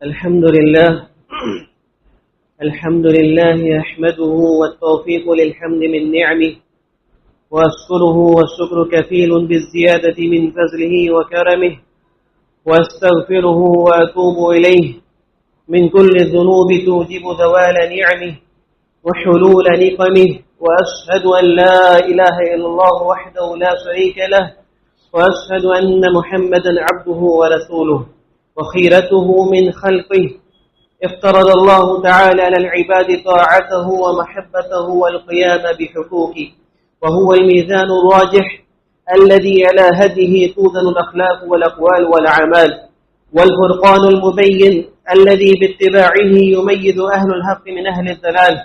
الحمد لله أحمده والتوفيق للحمد من نعمه وأشكره والشكر كفيل بالزيادة من فضله وكرمه وأستغفره وأتوب إليه من كل الذنوب توجب زوال نعمه وحلول نقمه وأشهد أن لا إله إلا الله وحده لا شريك له وأشهد أن محمدا عبده ورسوله وخيرته من خلقه افترض الله تعالى على العباد طاعته ومحبته والقيام بحقوقه وهو الميزان الراجح الذي على هديه توزن الأخلاق والأقوال والأعمال والفرقان المبين الذي باتباعه يميز أهل الحق من أهل الضلال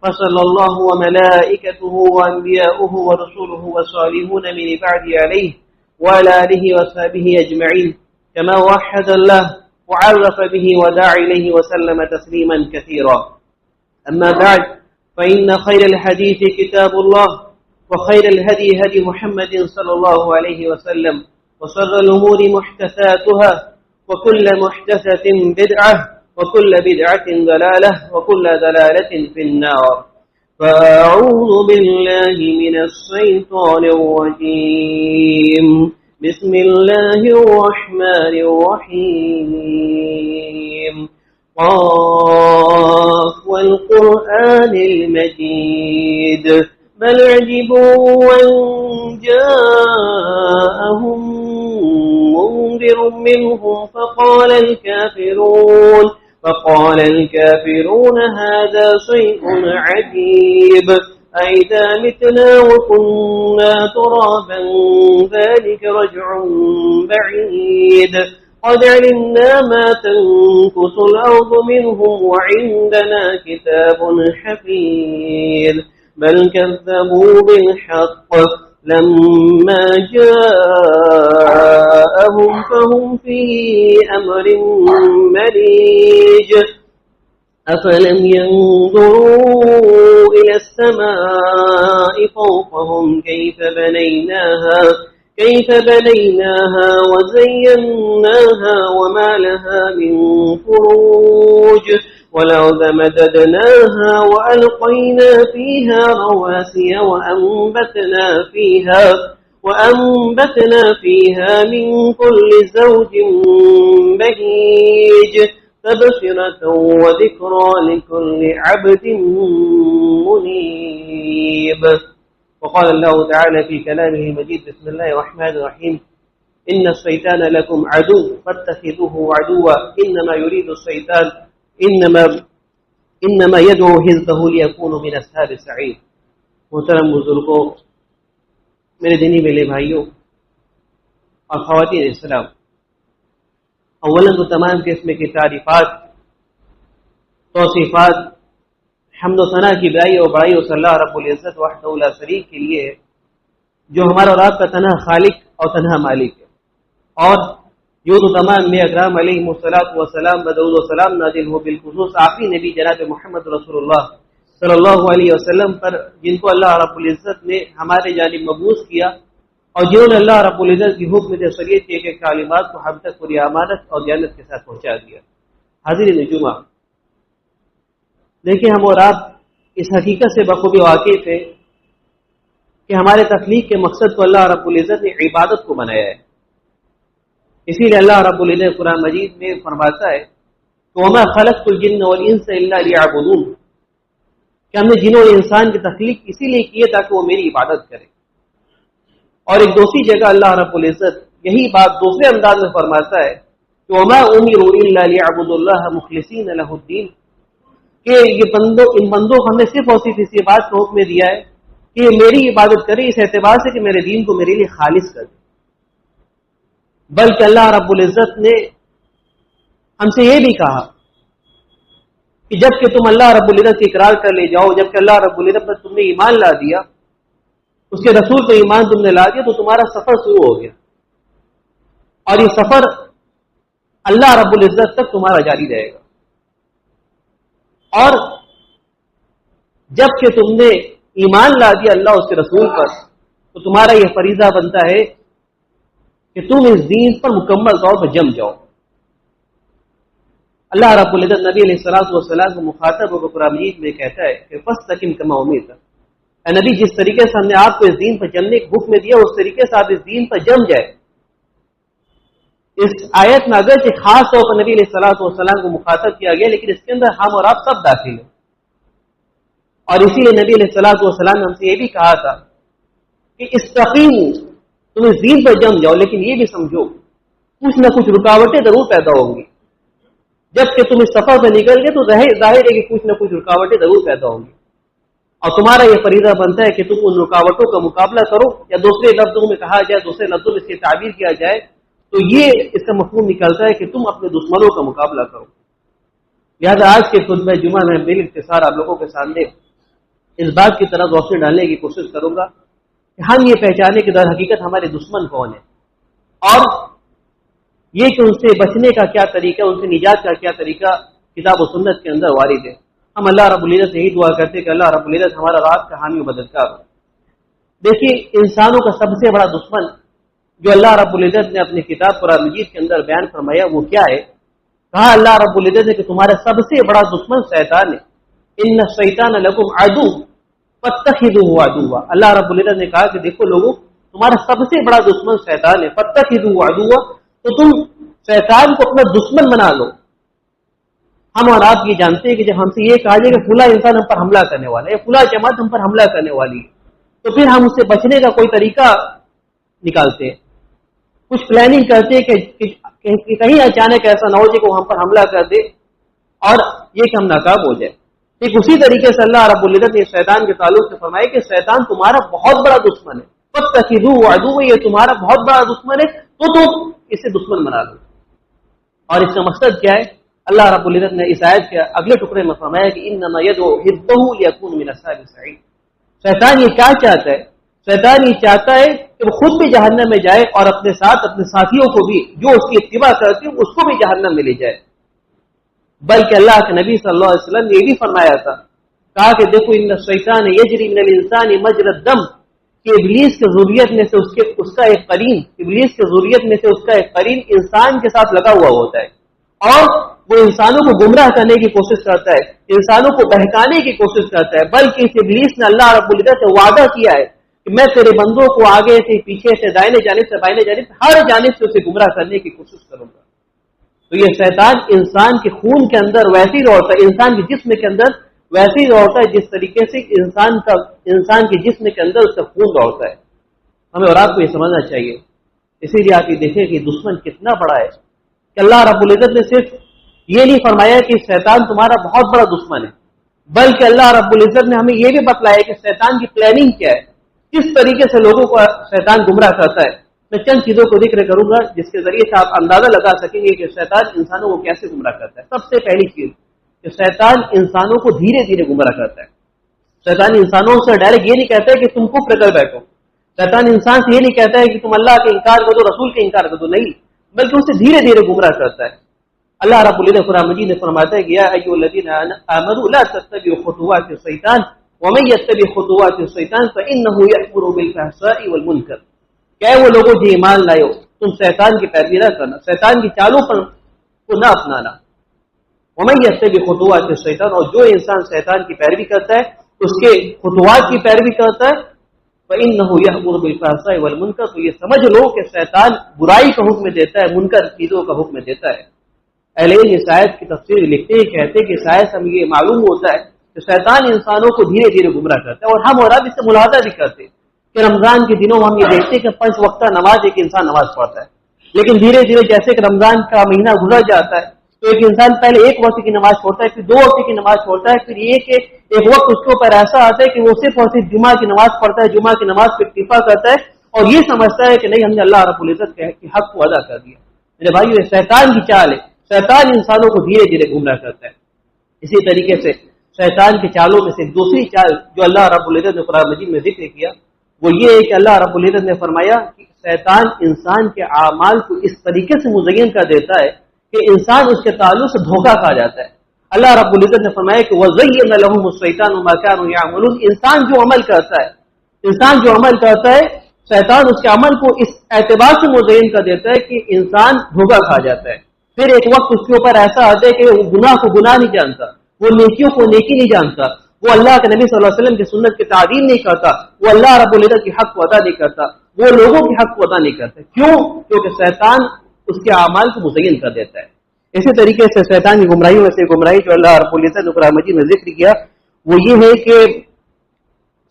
فصلى الله وملائكته وأنبياؤه ورسوله وصالحون من بعد عليه وعلى آله وصحبه أجمعين كما وحد الله وعرف به ودعا إليه وسلم تسليما كثيرا. أما بعد فإن خير الحديث كتاب الله وخير الهدي هدي محمد صلى الله عليه وسلم وشر الأمور محدثاتها وكل محدثة بدعة وكل بدعة ضلالة وكل ضلالة في النار. فأعوذ بالله من الشيطان الرجيم. بسم الله الرحمن الرحيم. قاف والقرآن المجيد بل عجبوا أن جاءهم منذر منهم فقال الكافرون هذا شيء عجيب أئذا متنا وكنا ترابا ذلك رجع بعيد قد علمنا ما تنكث الأرض منهم وعندنا كتاب حفيظ بل كذبوا بالحق لما جاءهم فهم في أمر مريج أفلم ينظروا إلى السماء فوقهم كيف بنيناها وزيناها وما لها من فروج والأرض مددناها وألقينا فيها رواسي وأنبتنا فيها من كل زوج بهيج تبصرة وذكرى لكل عبد منيب. وقال الله تعالى في كلامه المجيد بسم الله الرحمن الرحيم إن الشيطان لكم عدو فاتخذوه عدوا إنما يريد الشيطان انما يدعو حزبه ليكونوا من اصحاب السعير. محترم بزرگوں، میرے دینی میلے بھائیوں اور خواتین اسلام، اولا تو تمام قسم کی تعریفات، توصیفات، حمد و ثنا کی برائی اور بڑائی صلی اللہ رب العزت وحدہ لا شریک کے لیے ہے، جو ہمارا اور آپ کا تنہا خالق اور تنہا مالک ہے، اور جو تو تمام میں اکرام علیہ الصلوۃ والسلام بدرود و سلام نازل ہو بالخصوص آخری نبی جناب محمد رسول اللہ صلی اللہ علیہ وسلم پر، جن کو اللہ رب العزت نے ہمارے جانب مبعوث کیا اور جنہوں نے اللہ رب العزت کی حکم سے شریعت کے ایک تعلیمات کو ہم تک پوری امانت اور دیانت کے ساتھ پہنچا دیا. حاضرین جمعہ، دیکھیں ہم اور آپ اس حقیقت سے بخوبی واقف ہیں کہ ہمارے تخلیق کے مقصد کو اللہ رب العزت نے عبادت کو بنایا ہے. اسی لیے اللہ رب العزت قرآن مجید میں فرماتا ہے وَمَا خَلَقْتُ الْجِنَّ وَالْإِنسَ إِلَّا لِيَعْبُدُونِ، کہ ہم نے جنوں اور انسان کی تخلیق اسی لیے کی ہے تاکہ وہ میری عبادت کرے. اور ایک دوسری جگہ اللہ رب العزت یہی بات دوسرے انداز میں فرماتا ہے کہ وَمَا أُمِرُوا إِلَّا لِيَعْبُدُوا اللَّهَ مُخْلِصِينَ لَهُ الدِّينَ، کہ یہ ان بندوں کو ہم نے صرف اور صرف اسی بات کا حکم دیا ہے کہ یہ میری عبادت کرے اس اعتبار سے کہ میرے دین کو میرے لیے خالص کر دے. بلکہ اللہ رب العزت نے ہم سے یہ بھی کہا کہ جب کہ تم اللہ رب العزت کی اقرار کر لے جاؤ، جب کہ اللہ رب العزت پر تم نے ایمان لا دیا، اس کے رسول پر ایمان تم نے لا دیا، تو تمہارا سفر شروع ہو گیا، اور یہ سفر اللہ رب العزت تک تمہارا جاری رہے گا. اور جب کہ تم نے ایمان لا دیا اللہ اس کے رسول پر، تو تمہارا یہ فریضہ بنتا ہے کہ تم اس دین پر مکمل طور پر جم جاؤ. اللہ رب العزت نبی علیہ الصلوۃ والسلام کو مخاطب ہو کر قرآن مجید میں کہتا ہے کہ فاستقم کما امیرت، اے نبی جس طریقے سے ہم نے آپ کو اس دین پر چلنے کا حکم دیا اس طریقے سے آپ اس دین پر جم جائے۔ اس آیت میں اگرچہ خاص طور پر نبی علیہ الصلوۃ والسلام کو مخاطب کیا گیا، لیکن اس کے اندر ہم اور آپ سب داخل ہیں، اور اسی لیے نبی علیہ الصلوۃ والسلام نے ہم سے یہ بھی کہا تھا کہ استقیموا، تم اس دین پر جم جاؤ، لیکن یہ بھی سمجھو کچھ نہ کچھ رکاوٹیں ضرور پیدا ہوں گی۔ جب کہ تم اس سفر میں نکل گئے تو ظاہر ہے کہ کچھ نہ کچھ رکاوٹیں ضرور پیدا ہوں گی، اور تمہارا یہ فریضہ بنتا ہے کہ تم ان رکاوٹوں کا مقابلہ کرو، یا دوسرے لفظوں میں کہا جائے، دوسرے لفظوں میں اس کی تعبیر کیا جائے تو یہ اس کا مفہوم نکلتا ہے کہ تم اپنے دشمنوں کا مقابلہ کرو۔ لہٰذا آج کے خطبہ جمعہ میں بال اختصار آپ لوگوں کے سامنے اس بات کی طرف روشنی ڈالنے کی کوشش کروں گا کہ ہم یہ پہچانے کہ در حقیقت ہمارے دشمن کون ہیں، اور یہ کہ ان سے بچنے کا کیا طریقہ، ان سے نجات کا کیا طریقہ کتاب و سنت کے اندر وارد ہے۔ ہم اللہ رب العزت سے یہی دعا کرتے ہیں کہ اللہ رب العزت ہمارا رات کا حامی و مددگار ہو۔ دیکھیے انسانوں کا سب سے بڑا دشمن جو اللہ رب العزت نے اپنی کتاب قرآن مجید کے اندر بیان فرمایا وہ کیا ہے؟ کہا اللہ رب العزت نے کہ تمہارا سب سے بڑا دشمن شیطان ہے، ان الشیطان لکم عدو فاتخذوه عدوا۔ اللہ رب العزت نے کہا کہ دیکھو لوگوں، تمہارا سب سے بڑا دشمن شیطان ہے، فاتخذوه عدوا، تو تم شیطان کو اپنا دشمن بنا لو۔ ہم اور آپ یہ جانتے ہیں کہ جب ہم سے یہ کہا جائے کہ فلاں انسان ہم پر حملہ کرنے والا ہے، فلاں جماعت ہم پر حملہ کرنے والی ہے، تو پھر ہم اس سے بچنے کا کوئی طریقہ نکالتے ہیں، کچھ پلاننگ کرتے ہیں کہ کہیں اچانک ایسا نہ ہو جائے کہ وہ ہم پر حملہ کر دے اور یہ کہ ہم ناکام ہو جائے۔ ٹھیک اسی طریقے سے اللہ رب العزت نے شیطان کے تعلق سے فرمایا کہ شیطان تمہارا بہت بڑا دشمن ہے، فاتخذوه عدوا، یہ تمہارا بہت بڑا دشمن ہے تو تم اسے دشمن بنا لو۔ اور اس کا مقصد کیا ہے؟ اللہ رب العزت نے اس آیت کے اگلے ٹکڑے میں فرمایا کہ انما يدعو حزبه ليكون من اصحاب السعير۔ شیطان یہ کیا چاہتا ہے؟ شیطان یہ چاہتا ہے کہ وہ خود بھی جہنم میں جائے اور اپنے ساتھ اپنے ساتھیوں کو بھی جو اس کی اتباع کرتے ہیں اس کو بھی جہنم میں لے جائے۔ بلکہ اللہ کے نبی صلی اللہ علیہ وسلم نے یہ بھی فرمایا تھا، کہا کہ دیکھو ان الشیطان یجری من الانسان مجرى الدم، کہ ابلیس کے ذریت میں سے اس کا ایک قرین، ابلیس کے ذریت میں سے اس کا ایک قرین انسان کے ساتھ لگا ہوا ہوتا ہے، اور وہ انسانوں کو گمراہ کرنے کی کوشش کرتا ہے، انسانوں کو بہکانے کی کوشش کرتا ہے۔ بلکہ اس ابلیس نے اللہ رب العزت سے وعدہ کیا ہے کہ میں تیرے بندوں کو آگے سے، پیچھے سے، دائیں جانب سے، بائیں جانب سے، ہر جانب سے اسے گمراہ کرنے کی کوشش کروں گا۔ تو یہ شیطان انسان کے خون کے اندر ویسے ہی دوڑتا ہے، انسان کے جسم کے اندر ویسے ہی دوڑتا ہے جس طریقے سے انسان کے جسم کے اندر اس کا خون دوڑتا ہے۔ ہمیں اور آپ کو یہ سمجھنا چاہیے، اسی لیے آپ یہ دیکھیں کہ دشمن کتنا بڑا ہے کہ اللہ رب العزت نے صرف یہ نہیں فرمایا کہ شیطان تمہارا بہت بڑا دشمن ہے، بلکہ اللہ رب العزت نے ہمیں یہ بھی بتلایا کہ شیطان کی پلاننگ کیا ہے، کس طریقے سے لوگوں کو شیطان گمراہ کرتا ہے۔ میں چند چیزوں کو ذکر کروں گا جس کے ذریعے سے آپ اندازہ لگا سکیں گے کہ شیطان انسانوں کو کیسے گمراہ کرتا ہے۔ سب سے پہلی چیز کہ شیطان انسانوں کو دھیرے دھیرے گمراہ کرتا ہے۔ شیطان انسانوں سے ڈائریکٹ یہ نہیں کہتا ہے کہ تم کفر کر بیٹھو، شیطان انسان سے یہ نہیں کہتا ہے کہ تم اللہ کا انکار کر دو، رسول کا انکار کر دو، نہیں، بلکہ اسے دھیرے دھیرے گمراہ کرتا ہے۔ اللہ رب العزت قرآن مجید نے فرماتا ہے کہ یا ایھا الذین آمنوا لا تتبعوا خطوات الشیطان ومن یتبع خطوات الشیطان فانہ یأمر بالفحشاء والمنکر، کہ وہ لوگوں جو ایمان لائے ہو تم شیطان کی پیروی نہ کرنا، شیطان کی چالوں پر کو نہ اپنانا۔ ومن یتبع خطوات الشیطان، اور جو انسان شیطان کی پیروی کرتا ہے، اس کے خطوات کی پیروی کرتا ہے، فانہ یأمر بالفحشاء والمنکر، تو یہ سمجھ لو کہ شیطان برائی کا حکم دیتا ہے، منکر چیزوں کا حکم دیتا ہے۔ اہل علم اس آیت کی تفسیر لکھتے ہیں، کہتے ہیں کہ اس آیت سے ہمیں یہ معلوم ہوتا ہے کہ شیطان انسانوں کو دھیرے دھیرے گمراہ کرتا ہے، اور ہم اور اب اس سے ملاحظہ بھی کرتے ہیں کہ رمضان کے دنوں میں ہم یہ دیکھتے ہیں کہ 5 وقتہ نماز ایک انسان نماز پڑھتا ہے، لیکن دھیرے دھیرے جیسے کہ رمضان کا مہینہ گزر جاتا ہے تو ایک انسان پہلے 1 وقت کی نماز چھوڑتا ہے، پھر 2 وقت کی نماز چھوڑتا ہے، پھر یہ کہ ایک وقت اس کے اوپر ایسا آتا ہے کہ وہ صرف اور صرف جمعہ کی نماز پڑھتا ہے، جمعہ کی نماز پہ اکتفا کرتا ہے اور یہ سمجھتا ہے کہ نہیں ہم نے اللہ رب العزت کے حق کو ادا کر دیا۔ میرے بھائیو یہ شیطان کی چال ہے، شیطان انسانوں کو دھیرے دھیرے گمراہ کرتا ہے۔ اسی طریقے سے شیطان کی چالوں میں سے دوسری چال جو اللہ رب العزت نے قرآن مجید میں ذکر کیا وہ یہ ہے کہ اللہ رب العزت نے فرمایا کہ شیطان انسان کے اعمال کو اس طریقے سے مزین کر دیتا ہے کہ انسان اس کے تعلق سے دھوکہ کھا جاتا ہے۔ اللہ رب العزت نے فرمایا کہ وَزَيَّنَ لَهُمُ الشَّيْطَانُ مَا كَانُوا يَعْمَلُونَ، انسان جو عمل کرتا ہے شیطان اس کے عمل کو اس اعتبار سے مزین کر دیتا ہے کہ انسان دھوکہ کھا جاتا ہے۔ پھر ایک وقت اس کے اوپر ایسا آتا ہے کہ وہ گناہ کو گناہ نہیں جانتا، وہ نیکیوں کو نیکی نہیں جانتا، وہ اللہ کے نبی صلی اللہ علیہ وسلم کی سنت کی تعظیم نہیں کرتا، وہ اللہ رب العزت کے حق کو ادا نہیں کرتا، وہ لوگوں کے حق کو ادا نہیں کرتا۔ کیوں؟ کیونکہ شیطان اس کے اعمال کو مزین کر دیتا ہے۔ اسی طریقے سے شیطان کی گمراہیوں میں سے گمراہی جو اللہ رب العزت نے قرآن مجید میں ذکر کیا وہ یہ ہے کہ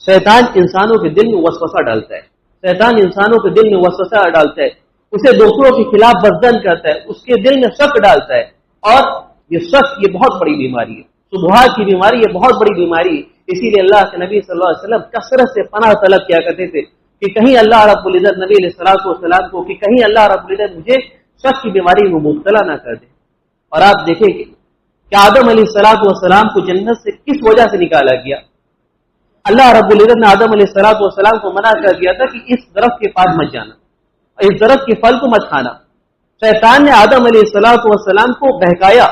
شیطان انسانوں کے دل میں وسوسہ ڈالتا ہے، شیطان انسانوں کے دل میں وسوسہ ڈالتا ہے، اسے دوسروں کے خلاف بزدل کرتا ہے، اس کے دل میں شک ڈالتا ہے، اور یہ شک یہ بہت بڑی بیماری ہے، شبہات کی بیماری یہ بہت بڑی بیماری ہے۔ اسی لیے اللہ کے نبی صلی اللہ علیہ وسلم کثرت سے پناہ طلب کیا کرتے تھے کہ کہیں اللہ رب العزت نبی علیہ الصلوۃ والسلام کو کہ کہیں اللہ رب العزت مجھے شک کی بیماری میں مبتلا نہ کر دے۔ اور آپ دیکھیں کہ آدم علیہ الصلوۃ والسلام کو جنت سے کس وجہ سے نکالا گیا؟ اللہ رب العزت نے آدم علیہ الصلوۃ والسلام کو منع کر دیا تھا کہ اس درخت کے پاس مت جانا، اس درخت کے پھل کو مت کھانا۔ شیطان نے آدم علیہ الصلوۃ والسلام کو بہکایا،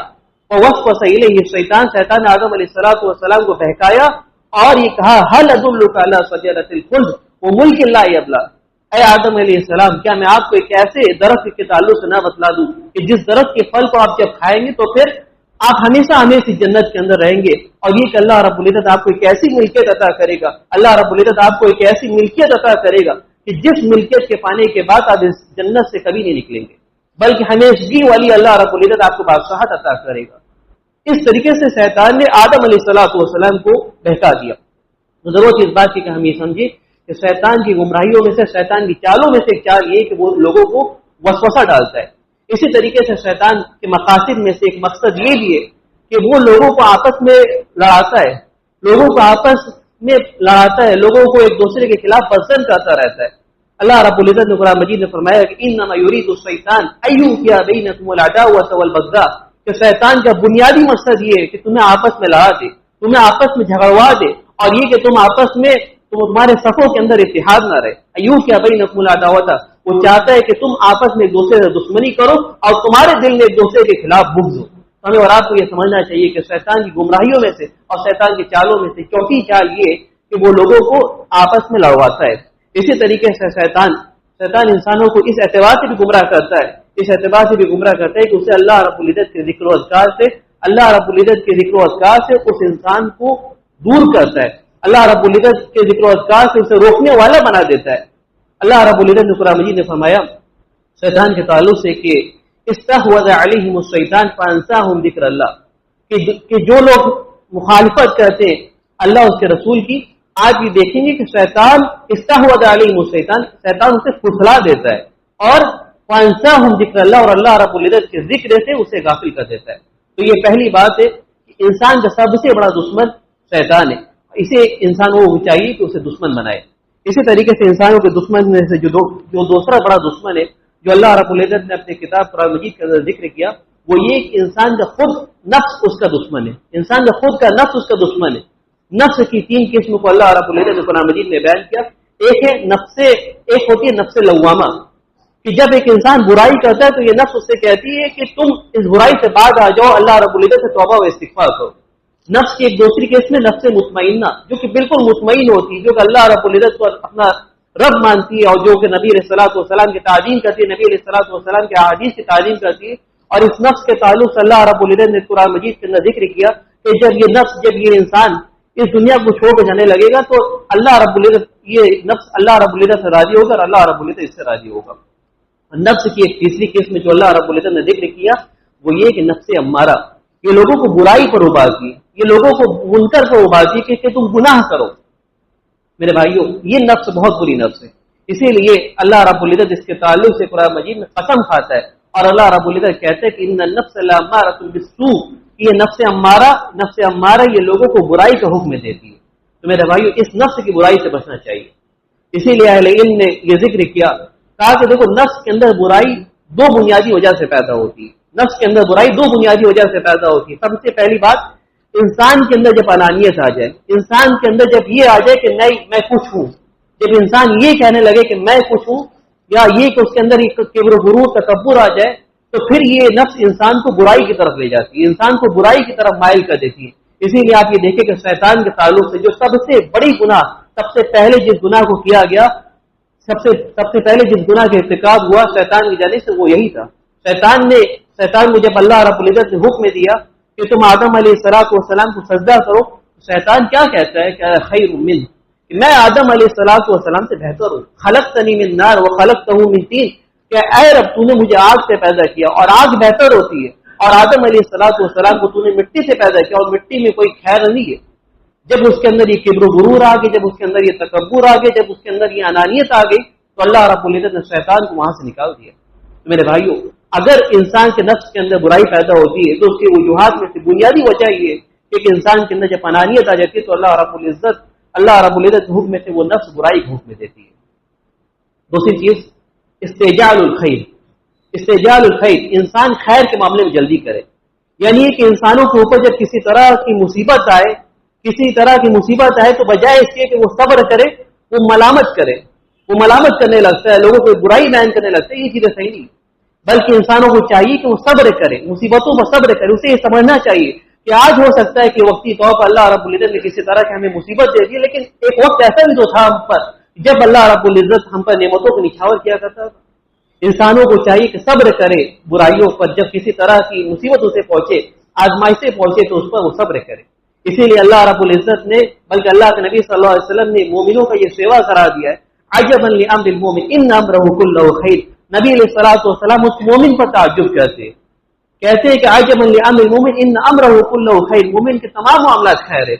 ووسوس الیہ شیطان نے آدم علیہ الصلوۃ والسلام کو بہکایا اور یہ کہا هل ادلک علی شجرۃ الخلد وملک لا یبلی، اے آدم علیہ السلام کیا میں آپ کو ایک ایسے درخت کے تعلق سے نہ بتلا دوں کہ جس درخت کے پھل کو آپ جب کھائیں گے تو پھر آپ ہمیشہ ہمیشہ جنت کے اندر رہیں گے، اور یہ کہ اللہ رب العزت آپ کو ایک ایسی ملکیت عطا کرے گا، اللہ رب العزت آپ کو ایک ایسی ملکیت عطا کرے گا کہ جس ملکیت کے پانے کے بعد آپ اس جنت سے کبھی نہیں نکلیں گے، بلکہ ہمیشگی والی اللہ رب العزت آپ کو بادشاہت عطا کرے گا۔ اس طریقے سے شیطان نے آدم علیہ الصلوۃ والسلام کو بہکا دیا۔ تو ضرورت اس بات کی کہ ہم یہ سمجھیں کہ شیطان کی گمراہیوں میں سے، شیطان کی چالوں میں سے ایک چال یہ کہ وہ لوگوں کو وسوسہ ڈالتا ہے۔ اسی طریقے سے شیطان کے مقاصد میں سے ایک مقصد یہ بھی ہے کہ وہ لوگوں کو آپس میں لڑاتا ہے، لوگوں کو آپس میں لڑاتا ہے، لوگوں کو ایک دوسرے کے خلاف بزدل کرتا رہتا ہے۔ اللہ رب العزت نے قرآن مجید میں فرمایا کہ انما یرید الشیطان ان یوقع بینکم العداوۃ والبغضاء، کہ شیطان کا بنیادی مقصد یہ ہے کہ تمہیں آپس میں لڑا دے، تمہیں آپس میں جھگڑوا دے، اور یہ کہ تم آپس میں تمہارے صفوں کے اندر اتحاد نہ رہے۔ ایوکع بینکم العداوۃ، وہ چاہتا ہے کہ تم آپس میں ایک دوسرے سے دشمنی کرو اور تمہارے دل میں ایک دوسرے کے خلاف بغض ہو۔ ہمیں اور آپ کو یہ سمجھنا چاہیے کہ شیطان کی گمراہیوں میں سے اور شیطان کی چالوں میں سے چوتھی چال یہ کہ وہ لوگوں کو آپس میں لڑواتا ہے۔ اسی طریقے سے شیطان انسانوں کو اس اعتبار سے بھی گمراہ کرتا ہے، اس اعتبار سے بھی گمراہ کرتا ہے کہ اسے اللہ رب العزت کے ذکر و اذکار سے، اللہ رب العزت کے ذکر و اذکار سے اس انسان کو دور کرتا ہے، اللہ رب العزت کے ذکر و اذکار سے اسے روکنے والا بنا دیتا ہے۔ اللہ رب العزت نے قرآن مجید نے فرمایا شیطان کے تعلق سے کہ استحوذ علیہم الشیطان فانساہم ذکر اللہ، کہ جو لوگ مخالفت کرتے ہیں اللہ اس کے رسول کی، آج یہ دیکھیں گے کہ شیطان استحوذ علیہم الشیطان، شیطان اسے پھسلا دیتا ہے، اور فانساہم ذکر اللہ، اور اللہ رب العزت کے ذکر سے اسے غافل کر دیتا ہے۔ تو یہ پہلی بات ہے کہ انسان کا سب سے بڑا دشمن شیطان ہے، اسے انسان کو چاہیے کہ اسے دشمن بنائے۔ اسی طریقے سے انسانوں کے دشمن میں سے جو دوسرا بڑا دشمن ہے جو اللہ رب العزت نے اپنے کتاب قرآن مجید کے اندر ذکر کیا، وہ یہ کہ انسان کا خود نفس اس کا دشمن ہے، انسان کا خود کا نفس اس کا دشمن ہے۔ نفس کی تین قسم کو اللہ رب العزت نے قرآن مجید میں بیان کیا۔ ایک ہوتی ہے نفس لوامہ، کہ جب ایک انسان برائی کرتا ہے تو یہ نفس اس سے کہتی ہے کہ تم اس برائی سے باز آ جاؤ، اللہ رب العزت سے توبہ و استغفار کرو۔ نفس کی ایک دوسری قسم میں نفس مطمئنہ، جو کہ بالکل مطمئن ہوتی ہے، جو کہ اللہ رب العزت کو اپنا رب مانتی ہے، اور جو کہ نبی علیہ الصلوۃ والسلام کی تعظیم کرتی ہے، نبی علیہ الصلوۃ والسلام کے احادیث کی تعظیم کرتی ہے۔ اور اس نفس کے تعلق سے اللہ رب العزت نے قرآن مجید کے اندر ذکر کیا کہ جب یہ انسان اس دنیا کو چھوڑ کے جانے لگے گا تو اللہ رب العزت، یہ نفس اللہ رب العزت سے راضی ہوگا اور اللہ رب العزت اس سے راضی ہوگا۔ نفس کی ایک تیسری قسم جو اللہ رب العزت نے ذکر کیا وہ یہ کہ نفس امارہ، یہ لوگوں کو برائی پر ابالتی، یہ لوگوں کو منکر پر ابالتی کہ تم گناہ کرو۔ میرے بھائیوں، یہ نفس بہت بری نفس ہے، اسی لیے اللہ رب العزت اس کے تعلق سے قرآن مجید میں قسم کھاتا ہے، اور اللہ رب العزت کہتے ہیں کہ ان النفس لامارۃ بالسوء، یہ نفس امارہ یہ لوگوں کو برائی کا حکم دیتی ہے۔ تو میرے بھائیوں، اس نفس کی برائی سے بچنا چاہیے۔ اسی لیے اہل علم نے یہ ذکر کیا، کہا کہ دیکھو نفس کے اندر برائی دو بنیادی وجہ سے پیدا ہوتی ہے، نفس کے اندر برائی دو بنیادی وجہ سے پیدا ہوتی ہے۔ سب سے پہلی بات، انسان کے اندر جب انانیت آ جائے، انسان کے اندر جب یہ آ جائے کہ نہیں میں کچھ ہوں، جب انسان یہ کہنے لگے کہ میں کچھ ہوں، یا یہ کہ اس کے اندر کبر و غرور تکبر آ جائے، تو پھر یہ نفس انسان کو برائی کی طرف لے جاتی ہے، انسان کو برائی کی طرف مائل کر دیتی ہے۔ اسی لیے آپ یہ دیکھیں کہ شیطان کے تعلق سے جو سب سے بڑی گناہ، سب سے پہلے جس گناہ کو کیا گیا، سب سے پہلے جس گناہ کا ارتکاب ہوا شیطان کی جانب سے، وہ یہی تھا۔ شیطان نے شیطان کو جب اللہ رب العزت نے حکم دیا کہ تم آدم علیہ السلام کو سجدہ کرو، شیطان کیا کہتا ہے کہ خیر من، میں آدم علیہ السلام سے بہتر ہوں، خلقتنی من نار وخلقتہ من طین، کہ اے رب تو نے مجھے آگ سے پیدا کیا اور آگ بہتر ہوتی ہے، اور آدم علیہ السلام کو تو نے مٹی سے پیدا کیا اور مٹی میں کوئی خیر نہیں ہے۔ جب اس کے اندر یہ کبر و غرور آ گئی، جب اس کے اندر یہ تکبر آ گئی، جب اس کے اندر یہ انانیت آ گئی، تو اللہ رب العزت نے شیطان کو وہاں سے نکال دیا۔ تو میرے بھائیوں، اگر انسان کے نفس کے اندر برائی پیدا ہوتی ہے تو اس کی وجوہات میں سے بنیادی وجہ یہ ہے کہ انسان کے اندر جب انانیت آ جاتی ہے تو اللہ رب العزت کے حکم میں سے وہ نفس برائی کو حکم دیتی ہے۔ دوسری چیز استعجال الخیر، انسان خیر کے معاملے میں جلدی کرے، یعنی کہ انسانوں کے اوپر جب کسی طرح کی مصیبت آئے تو بجائے اس کے کہ وہ صبر کرے، وہ ملامت کرنے لگتا ہے، لوگوں کو برائی بیان کرنے لگتا ہے، یہ چیزیں صحیح نہیں، بلکہ انسانوں کو چاہیے کہ وہ صبر کرے، مصیبتوں پر صبر کرے۔ اسے یہ سمجھنا چاہیے کہ آج ہو سکتا ہے کہ وقتی طور پر اللہ رب العزت نے کسی طرح کی ہمیں مصیبت دے دی، لیکن ایک وقت ایسا بھی تو تھا ہم پر جب اللہ رب العزت ہم پر نعمتوں کو نچھاور کیا کرتا تھا۔ انسانوں کو چاہیے کہ صبر کرے برائیوں پر، جب کسی طرح کی مصیبت اسے پہنچے، آزمائشیں پہنچے تو اس پر وہ صبر کرے۔ اسی لیے اللہ رب العزت نے، بلکہ اللہ کے نبی صلی اللہ علیہ وسلم نے مومنوں کا یہ سیوا قرار دیا ہے، عجبا لامر المؤمن ان امره كله خیر۔ نبی علیہ الصلوۃ والسلام اس مومن پر تعجب کہتے ہیں کہ عجبا لامر المؤمن ان امره كله خیر، مومن کے تمام معاملات خیر ہے۔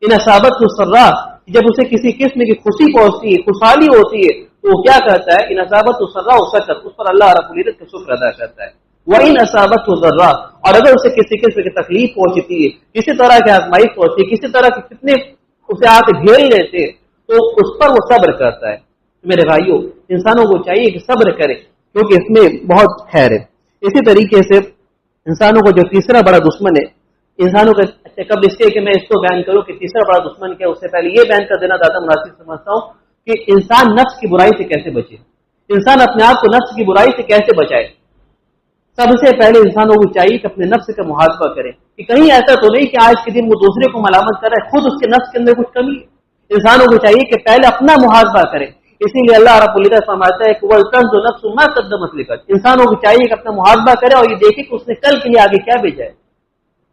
ان اصابته السراء، جب اسے کسی قسم کی خوشی پہنچتی ہے، خوشحالی ہوتی ہے، تو وہ کیا کرتا ہے؟ ان اصابته السراء شکر، اس پر اللہ رب العزت کا شکر ادا کرتا ہے۔ وَإِنْ أَصَابَتْهُ ضَرَّاء، اور اگر اسے کسی قسم کی تکلیف پہنچتی ہے، کسی طرح کی آزمائش پہنچتی ہے، کسی طرح کے فتنے اسے آ کے گھیر لیتے ہیں، تو اس پر وہ صبر کرتا ہے۔ میرے بھائیوں، انسانوں کو چاہیے کہ صبر کرے، کیونکہ اس میں بہت خیر ہے۔ اسی طریقے سے انسانوں کو جو تیسرا بڑا دشمن ہے، انسانوں کا قبل اس کے کہ میں اس کو بیان کروں کہ تیسرا بڑا دشمن کیا، اس سے پہلے یہ بیان کر دینا زیادہ مناسب سمجھتا ہوں کہ انسان نفس کی برائی سے کیسے بچے، انسان اپنے آپ کو نفس کی برائی سے کیسے بچائے۔ سب سے پہلے انسانوں کو چاہیے کہ اپنے نفس کا محاسبہ کرے، کہ کہیں ایسا تو نہیں کہ آج کے دن وہ دوسرے کو ملامت کر رہا ہے، خود اس کے نفس کے اندر کچھ کمی ہے۔ انسانوں کو چاہیے کہ پہلے اپنا محاسبہ کرے، اسی لیے اللہ رب العزت فرماتا ہے کہ وَلْتَنْظُرْ نَفْسٌ مَا قَدَّمَتْ لِغَدٍ، انسانوں کو چاہیے کہ اپنا محاسبہ کرے اور یہ دیکھے کہ اس نے کل کے لیے آگے کیا بھیجا ہے۔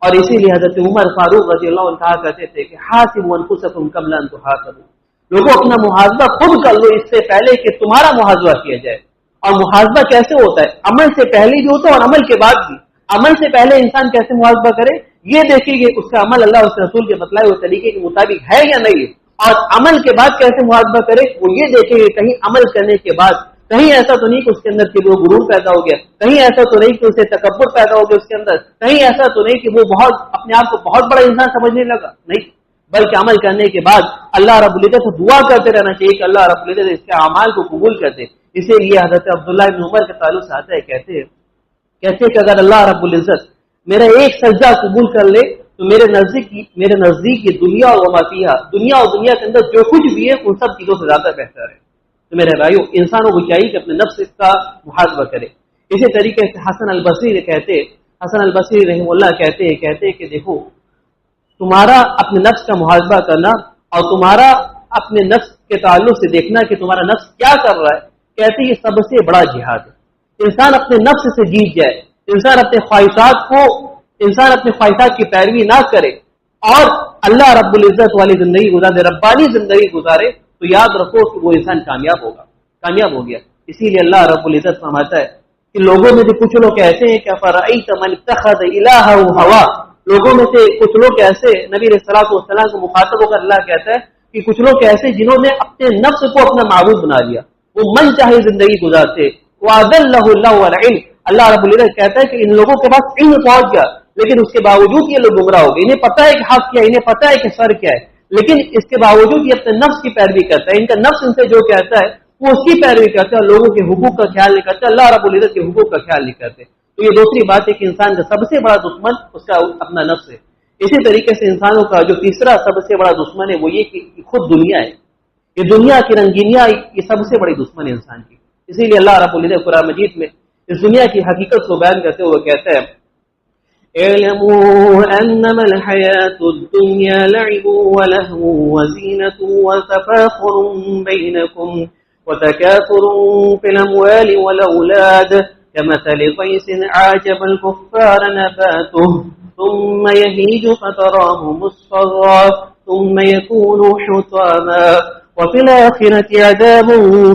اور اسی لیے حضرت عمر فاروق رضی اللہ عنہ کہا کرتے تھے کہ حاسبوا انفسکم قبل ان تحاسبوا، لوگوں اپنا محاسبہ خود کر لو اس سے پہلے کہ تمہارا محاسبہ کیا جائے۔ اور محاسبہ کیسے ہوتا ہے؟ عمل سے پہلے بھی ہوتا ہے اور عمل کے بعد بھی۔ عمل سے پہلے انسان کیسے محاسبہ کرے؟ یہ دیکھیے کہ اس کا عمل اللہ اس رسول کے بتلائے ہوئے طریقے کے مطابق ہے یا نہیں ہے، اور عمل کے بعد کیسے محاسبہ کرے؟ وہ یہ دیکھے کہ کہیں عمل کرنے کے بعد کہیں ایسا تو نہیں کہ اس کے اندر کبر و غرور پیدا ہو گیا، کہیں ایسا تو نہیں کہ اسے تکبر پیدا ہو گیا اس کے اندر، کہیں ایسا تو نہیں کہ وہ بہت اپنے آپ کو بہت بڑا انسان سمجھنے لگا، نہیں، بلکہ عمل کرنے کے بعد اللہ رب العزت سے دعا کرتے رہنا چاہیے کہ اللہ رب العزت اس کے اعمال کو قبول کر دے۔ اسی لیے حضرت عبداللہ بن عمر کے تعلق سے آتا ہے، کہتے ہیں کہ اگر اللہ رب العزت میرا ایک سجدہ قبول کر لے تو میرے نزدیک یہ دنیا اور وما فیہا، دنیا اور دنیا کے اندر جو کچھ بھی ہے ان سب چیزوں سے زیادہ بہتر ہے۔ تو میرے بھائیوں، انسانوں کو چاہیے کہ اپنے نفس کا محاسبہ کرے۔ اسی طریقے سے حسن البصری رحمہ اللہ کہتے ہیں کہ دیکھو، تمہارا اپنے نفس کا محاسبہ کرنا اور تمہارا اپنے نفس کے تعلق سے دیکھنا کہ تمہارا نفس کیا کر رہا ہے، کہتے ہیں یہ سب سے بڑا جہاد ہے۔ انسان اپنے نفس سے جیت جائے، انسان اپنے خواہشات کی پیروی نہ کرے اور اللہ رب العزت والی زندگی گزارے، ربانی زندگی گزارے، تو یاد رکھو کہ وہ انسان کامیاب ہو گیا۔ اسی لیے اللہ رب العزت فرماتا ہے کہ لوگوں میں سے کچھ لوگ ایسے ہیں کہ فرأیت من اتخذ الہہ ہوا، لوگوں میں سے کچھ لوگ ایسے، نبی علیہ الصلوۃ والسلام کو مخاطب ہو کر اللہ کہتا ہے کہ کچھ لوگ ایسے جنہوں نے اپنے نفس کو اپنا معبود بنا لیا، وہ من چاہے زندگی گزارتے، وَأَذَلَّهُ اللَّهُ الْعِلْمَ، اللہ رب العزت کہتا ہے کہ ان لوگوں کے پاس علم پہنچ گیا، لیکن اس کے باوجود یہ لوگ گمراہ ہو گئے، انہیں پتہ ہے کہ حق کیا ہے، انہیں پتہ ہے کہ شر کیا ہے، لیکن اس کے باوجود یہ اپنے نفس کی پیروی کرتا ہے، ان کا نفس ان سے جو کہتا ہے وہ اس کی پیروی کرتا ہے، لوگوں کے حقوق کا خیال نہیں کرتا، اللہ رب العزت کے حقوق کا خیال نہیں کرتے۔ تو یہ دوسری بات ہے کہ انسان کا سب سے بڑا دشمن اس کا اپنا نفس ہے۔ اسی طریقے سے انسانوں کا جو تیسرا سب سے بڑا دشمن ہے وہ یہ کہ خود دنیا ہے، یہ دنیا کی رنگینیاں یہ سب سے بڑی دشمن ہے انسان کی۔ اسی لیے اللہ رب العزت قرآن مجید میں اس دنیا کی حقیقت کو بیان کرتے ہوئے کہتا ہے اعلموا انما الحیاة الدنیا لعب ولہو وزینة وتفاخر بینکم وتکاثر فی الاموال والاولاد كمثل غيث أعجب الكفار نباته ثم يهيج فتراه مصفرا ثم يكون حطاما وفي الآخرة عذاب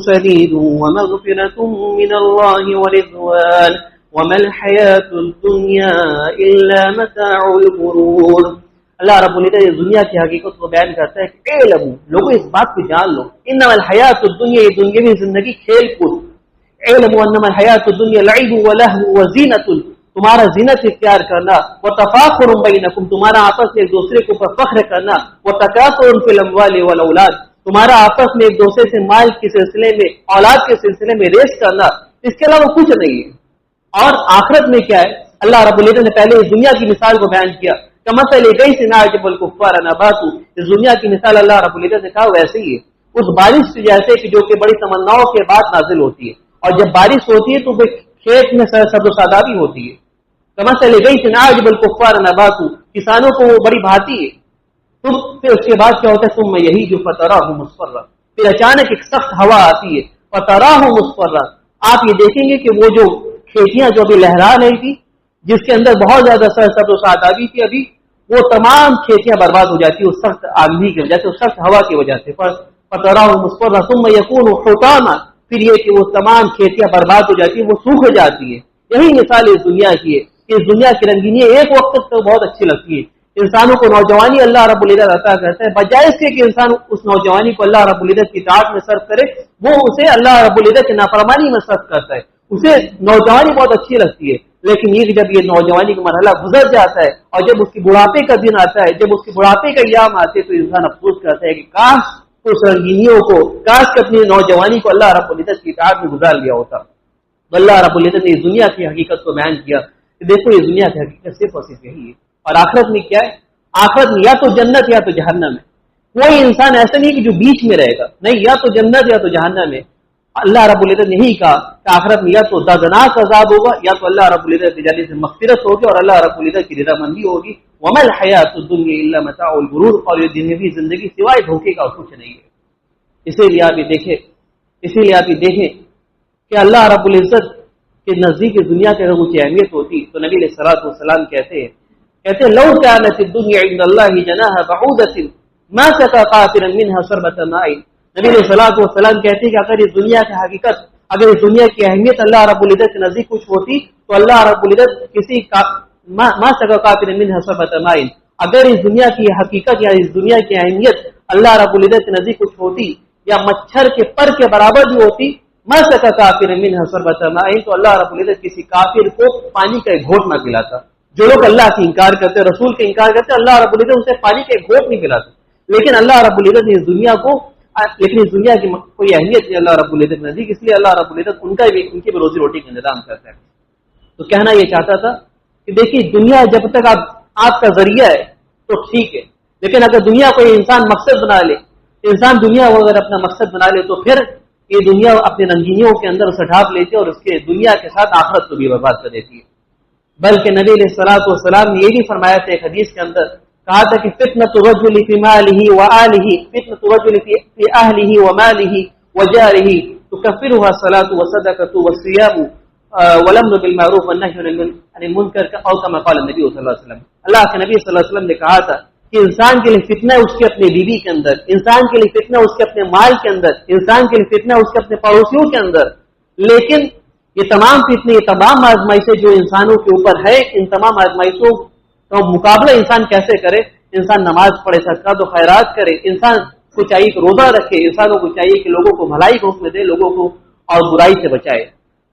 شديد ومغفرة من الله ورضوان وما الحياة الدنيا إلا متاع الغرور. اللہ رب العزت دنیا کی حقیقت کو بیان کرتا ہے کہ علم لوگوں اس بات کو جان لو انما الحیات الدنیا، یہ دنیاوی زندگی کھیل کود، علم انما الحیات الدنیا لعب ولهو وزینۃ، تمہارا زینت اختیار کرنا، وتفاخر بینکم، تمہارا آپس میں ایک دوسرے کے اوپر فخر کرنا، وتکاثر فی الاموال والاولاد، تمہارا آپس میں ایک دوسرے سے مال کے سلسلے میں، اولاد کے سلسلے میں ریس کرنا، اس کے علاوہ کچھ نہیں ہے. اور آخرت میں کیا ہے؟ اللہ رب العزت نے پہلے اس دنیا کی مثال کو بیان کیا، کمثل غیث أعجب الكفار نباته، اس دنیا کی مثال اللہ رب العزت نے کہا ویسے ہی ہے، اس بارش سے جیسے کہ جو کہ بڑی تمناؤں کے بعد نازل ہوتی ہے، اور جب بارش ہوتی ہے تو وہ کھیت میں سبز و شادابی ہوتی ہے. کمثل غیث أعجب الكفار نباته، کسانوں کو وہ بڑی بھاتی ہے. پھر اس کے بعد کیا ہوتا ہے؟ ثم یہیج فتراه مصفرا، پھر اچانک ایک سخت ہوا آتی ہے، فتراه مصفرا، آپ یہ دیکھیں گے کہ وہ جو کھیتیاں جو ابھی لہرا رہی تھی، جس کے اندر بہت زیادہ سبز و شادابی تھی، ابھی وہ تمام کھیتیاں برباد ہو جاتی ہے اس سخت آندھی کی وجہ سے، اس سخت ہوا کی وجہ سے. فتراه مصفرا ثم يكون حطاما، پھر یہ کہ وہ تمام کھیتیاں برباد ہو جاتی ہیں، وہ سوکھ جاتی ہے. یہی مثال اس دنیا کی ہے کہ اس دنیا کی رنگینی ایک وقت تک تو بہت اچھی لگتی ہے، انسانوں کو نوجوانی اللہ رب العزت عطا کرتا ہے، بجائے اس کے کہ انسان اس نوجوانی کو اللہ رب العزت کی اطاعت میں صرف کرے، وہ اسے اللہ رب العزت کی نافرمانی میں صرف کرتا ہے. اسے نوجوانی بہت اچھی لگتی ہے، لیکن یہ جب یہ نوجوانی کا مرحلہ گزر جاتا ہے اور جب اس کی بڑھاپے کا دن آتا ہے، جب اس کی بڑھاپے کا ایام آتے ہے، تو انسان افسوس کرتا ہے کہ کاش اس رنگینیوں کو، کاش کہ اپنی نوجوانی کو اللہ رب العزت کی اطاعت میں گزار لیا ہوتا. اللہ رب العزت نے اس دنیا کی حقیقت کو بیان کیا کہ دیکھو یہ دنیا کی حقیقت صرف اور صرف یہی ہے. اور آخرت میں کیا ہے؟ آخرت میں یا تو جنت یا تو جہنم ہے. کوئی انسان ایسا نہیں کہ جو بیچ میں رہے گا، نہیں، یا تو جنت یا تو جہنم ہے. اللہ رب العزت نے یہی کہا کہ آخرت میں یا تو دردناک عذاب ہوگا یا تو اللہ رب العزت کی جانب سے مغفرت ہوگی اور اللہ رب العزت کی رضامندی ہوگی. وما الحیات الدنیا الا متاع الغرور، اور یہ دنیاوی زندگی سوائے دھوکے کا اور کچھ نہیں ہے. اسی لیے آپ یہ دیکھیں کہ اللہ رب العزت کے نزدیک دنیا کی اگر کچھ اہمیت ہوتی تو نبی علیہ الصلوۃ والسلام کہتے ہیں لو كانت الدنيا عند الله جناح بعوضة ما سقى قاطرا منها شربة ماء. نبی علیہ الصلوۃ والسلام کہتے ہیں کہ اگر اس دنیا کی حقیقت، اگر اس دنیا کی اہمیت اللہ رب العزت کے نزدیک کچھ ہوتی تو اللہ رب العزت کسی ما سقى قاطرا منها شربة ماء، اگر اس دنیا کی حقیقت یا اس دنیا کی اہمیت اللہ رب العزت کے نزدیک کچھ ہوتی یا مچھر کے پر کے برابر بھی ہوتی، ما سقى قاطرا منها شربة ماء، تو اللہ رب العزت کسی کافر کو پانی کا ایک گھونٹ نہ پلاتا. جو لوگ اللہ کی انکار کرتے، رسول کے انکار کرتے، اللہ رب العزت اسے پانی کے ایک گھونٹ نہیں پلاتے. لیکن اللہ رب العزت نے اس دنیا کو، لیکن اس دنیا کی کوئی اہمیت نہیں اللہ رب العزت نزدیک، اس لیے اللہ رب العزت ان کی بھی روزی روٹی کا انتظام کرتا ہے. تو کہنا یہ چاہتا تھا کہ دیکھیے دنیا جب تک آپ کا ذریعہ ہے تو ٹھیک ہے، لیکن اگر دنیا کو انسان مقصد بنا لے، انسان دنیا کو اگر اپنا مقصد بنا لے تو پھر یہ دنیا اپنی رنگینیوں کے اندر اسے ڈھانپ لیتی ہے اور اس کے دنیا کے ساتھ آخرت کو بھی برباد کر دیتی ہے. بلکہ نبی علیہ الصلوۃ والسلام نے یہ بھی فرمایا تھا ایک حدیث کے اندر، کہا تھا کہ فتنۃ الرجل فی مالہ وآلہ، فتنۃ الرجل فی اہلہ ومالہ وجارہ تکفرها الصلاۃ والصدقۃ والصیام والامر بالمعروف والنهی عن المنکر، او کما قال النبی صلی اللہ علیہ وسلم. اللہ کے نبی صلی اللہ علیہ وسلم نے کہا تھا کہ انسان کے لیے فتنہ اس کے اپنے بیوی کے اندر، انسان کے لیے فتنہ اس کے اپنے مال کے اندر، انسان کے لیے فتنہ اس کے اپنے پڑوسیوں کے اندر. لیکن یہ تمام فتنے، یہ تمام آزمائشیں جو انسانوں کے اوپر ہے، ان تمام آزمائشوں کا مقابلہ انسان کیسے کرے؟ انسان نماز پڑھے، صدقات و خیرات کرے، انسان کو چاہیے کہ روزہ رکھے، انسانوں کو چاہیے کہ لوگوں کو بھلائی کا حکم دے، لوگوں کو اور برائی سے بچائے.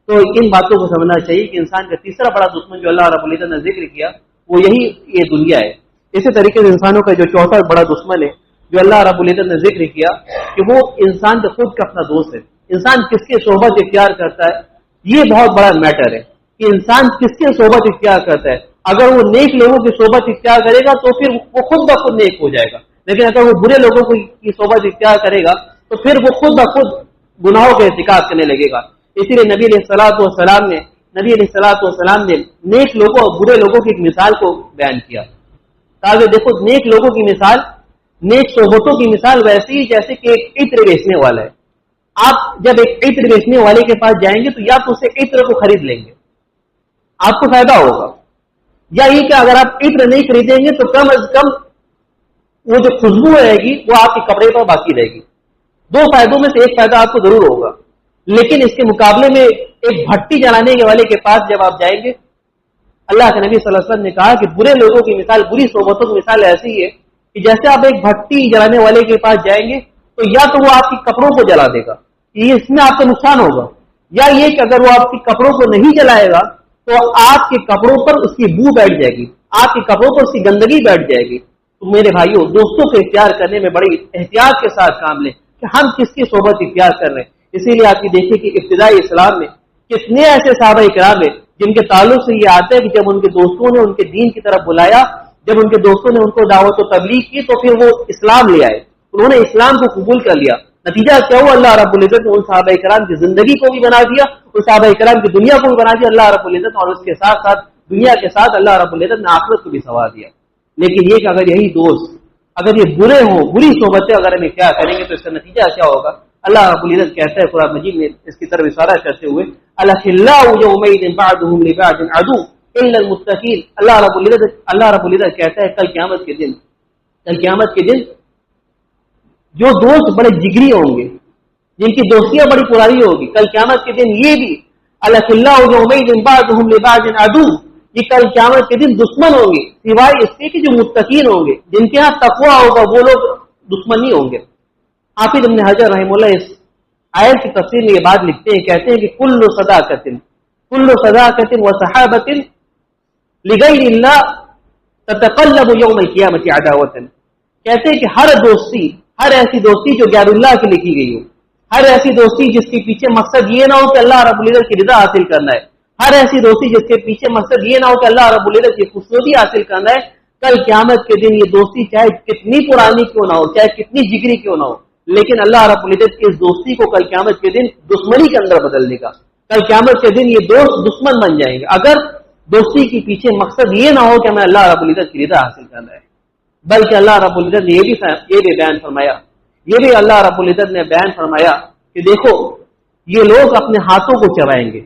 تو ان باتوں کو سمجھنا چاہیے کہ انسان کا تیسرا بڑا دشمن جو اللہ رب العزت نے ذکر کیا وہ یہی یہ دنیا ہے. اسی طریقے سے انسانوں کا جو چوتھا بڑا دشمن ہے جو اللہ رب العزت نے ذکر کیا کہ وہ انسان کا خود کا اپنا دوست ہے. انسان کس کی صحبت اختیار کرتا ہے، یہ بہت بڑا میٹر ہے کہ انسان کس کی صحبت اختیار کرتا ہے. اگر وہ نیک لوگوں کی صحبت اختیار کرے گا تو پھر وہ خود بخود نیک ہو جائے گا، لیکن اگر وہ برے لوگوں کی صحبت اختیار کرے گا تو پھر وہ خود بخود گناہوں کا ارتکاب کرنے لگے گا. اسی لیے نبی علیہ الصلوۃ والسلام نے نیک لوگوں اور برے لوگوں کی ایک مثال کو بیان کیا. تاکہ دیکھو نیک لوگوں کی مثال، نیک صحبتوں کی مثال ویسی ہی جیسے کہ ایک عطر بیچنے والا ہے. آپ جب ایک عطر بیچنے والے کے پاس جائیں گے تو یا تو اسے عطر کو خرید لیں گے، آپ کو فائدہ ہوگا، یا یہ کہ اگر آپ عطر نہیں خریدیں گے تو کم از کم وہ جو خوشبو رہے گی وہ آپ کے کپڑے پر باقی رہے گی۔ دو فائدوں میں سے ایک فائدہ آپ کو ضرور ہوگا، لیکن اس کے مقابلے میں ایک بھٹی جلانے کے والے کے پاس جب آپ جائیں گے، اللہ کے نبی صلی اللہ علیہ وسلم نے کہا کہ برے لوگوں کی مثال، بری صحبتوں کی مثال ایسی ہے کہ جیسے آپ ایک بھٹی جلانے والے کے پاس جائیں گے تو یا تو وہ آپ کے کپڑوں کو جلا دے گا، یہ اس میں آپ کا نقصان ہوگا، یا یہ کہ اگر وہ آپ کے کپڑوں کو نہیں جلائے گا تو آپ کے کپڑوں پر اس کی بو بیٹھ جائے گی، آپ کے کپڑوں پر اس کی گندگی بیٹھ جائے گی۔ تو میرے بھائیوں، دوستوں کو اختیار کرنے میں بڑی احتیاط کے ساتھ کام لیں کہ ہم کس کی صحبت اختیار کر رہے ہیں۔ اسی لیے آپ یہ دیکھیں کہ ابتدائی اسلام میں کتنے ایسے صحابہ کرام ہیں جن کے تعلق سے یہ آتا ہے کہ جب ان کے دوستوں نے ان کے دین کی طرف بلایا، جب ان کے دوستوں نے ان کو دعوت و تبلیغ کی تو پھر وہ اسلام لے آئے، انہوں نے اسلام کو قبول کر لیا۔ نتیجہ کیا ہوا؟ اللہ رب العزت نے ان صحابہ کرام کی زندگی کو بھی بنا دیا، ان صحابہ کرام کی دنیا کو بھی بنا دیا اللہ رب العزت، اور اس کے ساتھ ساتھ دنیا کے ساتھ اللہ رب العزت نے آخرت کو بھی سنوار دیا۔ لیکن یہ کہ اگر یہی دوست اگر یہ برے ہوں، بری صحبتیں اگر ہمیں کیا کریں گے تو اس کا نتیجہ کیا ہوگا؟ اللہ رب العزت کہتا ہے قرآن مجید میں اس کی طرف اشارہ کرتے ہوئے، الاخلاء یومئذ بعضهم لبعض عدو الا المتقین۔ اللہ رب العزت کہتا ہے کل قیامت کے دن جو دوست بڑے جگری ہوں گے، جن کی دوستیاں بڑی پرانی ہوگی، کل قیامت کے دن یہ بھی الاخلاء یومئذ بعضهم لبعض عدو، یہ کل قیامت کے دن دشمن ہوں گے، سوائے اس کے کہ جو متقین ہوں گے، جن کے ہاں تقویٰ ہوگا، وہ لوگ دشمن نہیں ہوں گے۔ حافظ ابن حجر رحمہ اللہ اس آیت کی تفسیر میں یہ بات لکھتے ہیں، کہتے ہیں کہ کل صداقت وصحابت لغیر اللہ تتقلب یوم القیامت عداوۃ، کہتے ہیں کہ ہر ایسی دوستی جو غیر اللہ کی لکھی گئی ہو، ہر ایسی دوستی جس کے پیچھے مقصد یہ نہ ہو کہ اللہ رب العزت کی رضا حاصل کرنا ہے، ہر ایسی دوستی جس کے پیچھے مقصد یہ نہ ہو کہ اللہ رب العزت کی خوشنودی حاصل کرنا ہے، کل قیامت کے دن یہ دوستی چاہے کتنی پرانی کیوں نہ ہو، چاہے کتنی جگری کیوں نہ ہو، لیکن اللہ رب العزت کی اس دوستی کو کل قیامت کے دن دشمنی کے اندر بدل دے گا۔ کل قیامت کے دن یہ دوست دشمن بن جائیں گے اگر دوستی کے پیچھے مقصد یہ نہ ہو کہ ہمیں اللہ رب العزت کی رضا حاصل کرنا ہے، بلکہ اللہ رب العزت نے یہ بھی بیان فرمایا، یہ بھی اللہ رب العزت نے بیان فرمایا کہ دیکھو یہ لوگ اپنے ہاتھوں کو چبائیں گے۔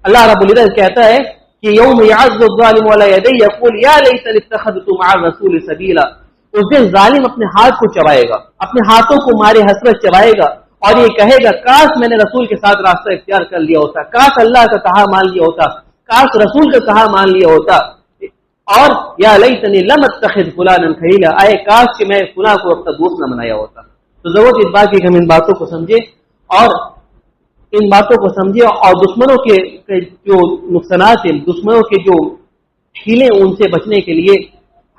اللہ رب العزت کہتا ہے کہ یوم یعض الظالم علی یدیہ یقول یا لیتنی اتخذت مع الرسول سبیلا، اس دن ظالم اپنے ہاتھ کو چبائے گا، اپنے ہاتھوں کو مارے حسرت چبائے گا اور یہ کہے گا کاش میں نے رسول کے ساتھ راستہ اختیار کر لیا ہوتا، کاش اللہ کا کہا مان لیا ہوتا، کاش رسول کا کہا مان لیا ہوتا، اور یا لیتنی لم اتخذ فلانا خلیلا، آئے کاش کہ میں فلاں کو اپنا دوست نہ بنایا ہوتا۔ تو ضرورت اس بات کی کہ ہم ان باتوں کو سمجھیں اور دشمنوں کے جو نقصانات ہیں، دشمنوں کے جو حیلے ان سے بچنے کے لیے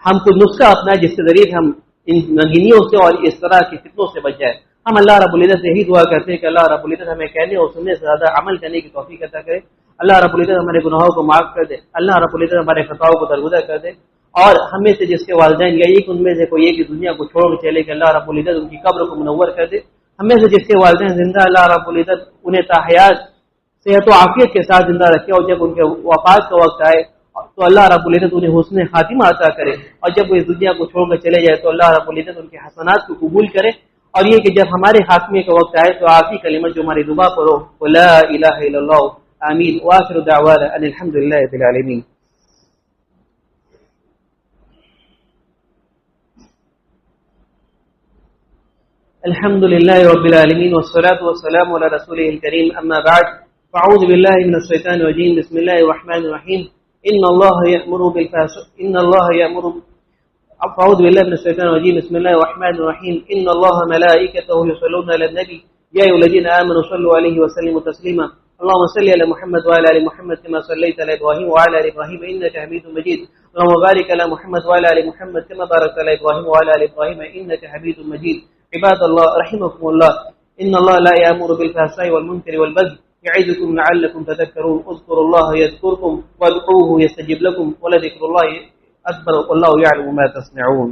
ہم کوئی نسخہ اپنا جس کے ذریعے ہم ان نگینیوں سے اور اس طرح کی فتنوں سے بچ جائے۔ ہم اللہ رب العزت سے یہی دعا کرتے ہیں کہ اللہ رب العزت ہمیں کہنے اور سننے سے زیادہ عمل کرنے کی توفیق عطا کرے، اللہ رب العزت ہمارے گناہوں کو معاف کر دے، اللہ رب العزت ہمارے خطاؤں کو درگزر کر دے، اور ہمیں سے جس کے والدین یا ایک ان میں سے کوئی ایک دنیا کو چھوڑ کے چلے کہ اللہ رب العزت ان کی قبر کو منور کر دے، ہمیں سے جس کے والدین زندہ اللہ رب العزت انہیں تا حیات صحت و عافیت کے ساتھ زندہ رکھے، اور جب ان کے وفات کا وقت آئے تو اللہ رب العزت انہیں حسن خاتمہ عطا کرے، اور جب وہ اس دنیا کو چھوڑ کر چلے جائے تو اللہ رب العزت ان کے حسنات کو قبول کرے، اور یہ کہ جب ہمارے خاتمے کا وقت آئے تو آخری کلمہ جو ہماری زبان پر ہو وہ لا الہ الا اللہ، آمین، وآخر دعوانا ان الحمد للہ رب العالمین۔ الحمد لله رب العالمين والصلاة والسلام على رسوله الكريم، أما بعد، فأعوذ بالله من الشيطان الرجيم، بسم الله الرحمن الرحيم، أعوذ بالله من الشيطان الرجيم، بسم الله الرحمن الرحيم، إن الله ملائكته يصلون على النبي يا أيها الذين آمنوا صلوا عليه وسلموا تسليما، اللهم صل على محمد وعلى آل محمد كما صليت على إبراهيم وعلى آل إبراهيم إنك حميد مجيد، اللهم بارك على محمد وعلى آل محمد كما باركت على إبراهيم وعلى آل إبراهيم إنك حميد مجيد۔ عباد الله رحمكم الله، إن الله لا يأمر بالفحشاء والمنكر والبغي يعظكم لعلكم تذكرون، اذكروا الله يذكركم وادعوه يستجب لكم ولذكر الله أكبر والله يعلم ما تصنعون۔